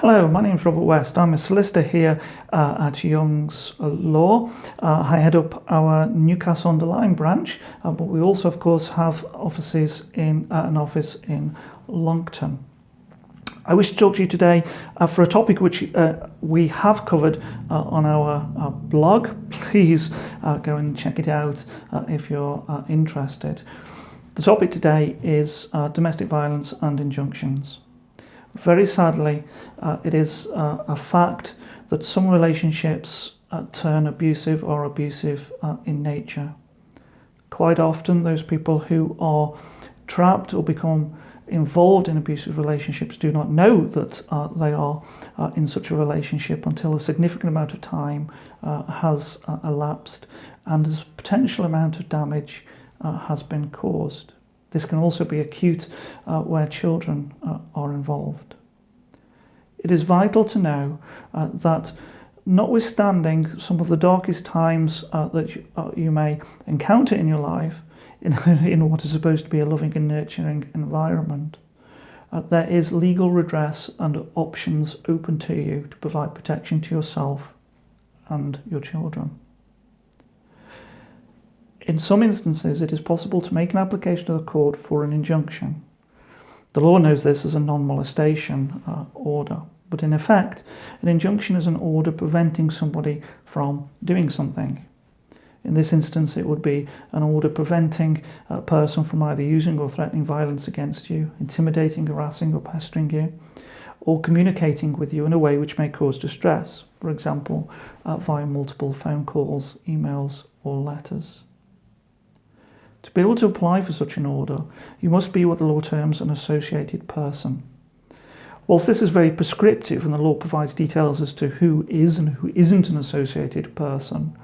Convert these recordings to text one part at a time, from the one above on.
Hello, my name is Robert West. I'm a solicitor here at Young's Law. I head up our Newcastle-under-Lyme branch, but we also, of course, have an office in Longton. I wish to talk to you today for a topic which we have covered on our blog. Please go and check it out if you're interested. The topic today is domestic violence and injunctions. Very sadly, it is a fact that some relationships turn abusive or abusive in nature. Quite often, those people who are trapped or become involved in abusive relationships do not know that they are in such a relationship until a significant amount of time has elapsed and a potential amount of damage has been caused. This can also be acute where children are involved. It is vital to know that notwithstanding some of the darkest times that you may encounter in your life, in what is supposed to be a loving and nurturing environment, there is legal redress and options open to you to provide protection to yourself and your children. In some instances, it is possible to make an application to the court for an injunction. The law knows this as a non-molestation order, but in effect, an injunction is an order preventing somebody from doing something. In this instance, it would be an order preventing a person from either using or threatening violence against you, intimidating, harassing or pestering you, or communicating with you in a way which may cause distress, for example, via multiple phone calls, emails or letters. To be able to apply for such an order, you must be what the law terms an associated person. Whilst this is very prescriptive and the law provides details as to who is and who isn't an associated person,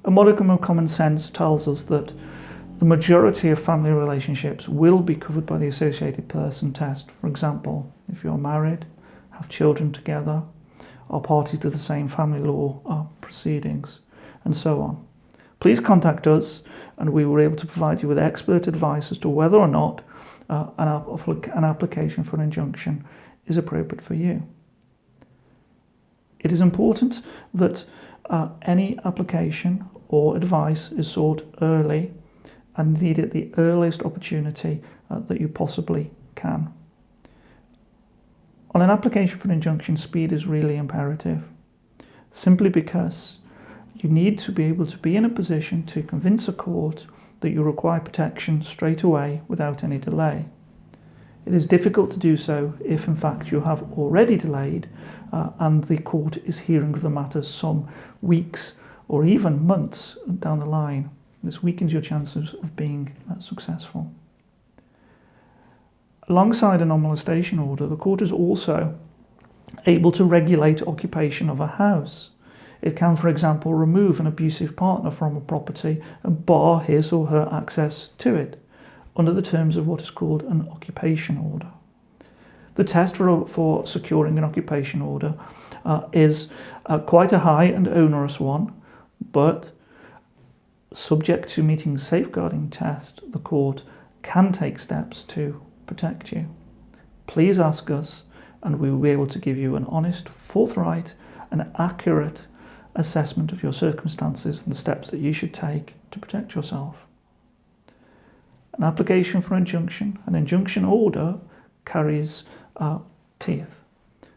a modicum of common sense tells us that the majority of family relationships will be covered by the associated person test. For example, if you're married, have children together, are parties to the same family law proceedings, and so on. Please contact us and we were able to provide you with expert advice as to whether or not an application for an injunction is appropriate for you. It is important that any application or advice is sought early and indeed at the earliest opportunity that you possibly can. On an application for an injunction, speed is really imperative, simply because you need to be able to be in a position to convince a court that you require protection straight away without any delay. It is difficult to do so if in fact you have already delayed and the court is hearing of the matter some weeks or even months down the line. This weakens your chances of being successful. Alongside a non-molestation order, the court is also able to regulate occupation of a house. It can, for example, remove an abusive partner from a property and bar his or her access to it under the terms of what is called an occupation order. The test for securing an occupation order is quite a high and onerous one, but subject to meeting the safeguarding test, the court can take steps to protect you. Please ask us and we will be able to give you an honest, forthright and accurate assessment of your circumstances and the steps that you should take to protect yourself. An application for an injunction order carries teeth.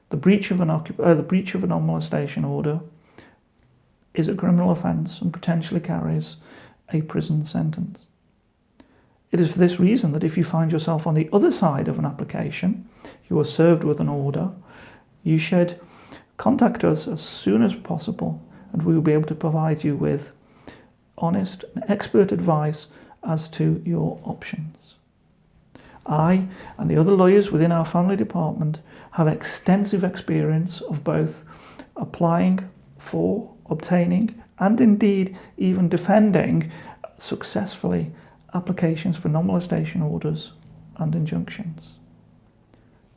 The breach of a non-molestation order is a criminal offence and potentially carries a prison sentence. It is for this reason that if you find yourself on the other side of an application, you are served with an order, you should contact us as soon as possible and we will be able to provide you with honest and expert advice as to your options. I and the other lawyers within our family department have extensive experience of both applying for, obtaining, and indeed even defending successfully applications for non-molestation orders and injunctions.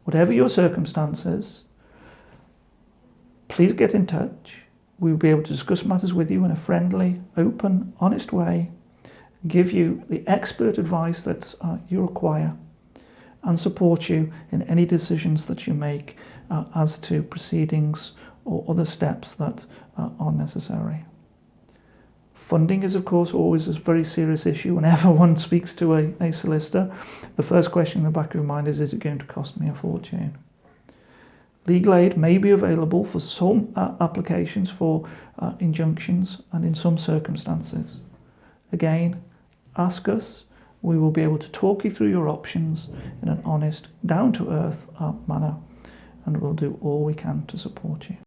Whatever your circumstances, please get in touch. We will be able to discuss matters with you in a friendly, open, honest way, give you the expert advice that you require, and support you in any decisions that you make as to proceedings or other steps that are necessary. Funding is, of course, always a very serious issue whenever one speaks to a solicitor. The first question in the back of your mind is it going to cost me a fortune? Legal aid may be available for some applications for injunctions and in some circumstances. Again, ask us. We will be able to talk you through your options in an honest, down-to-earth manner, and we'll do all we can to support you.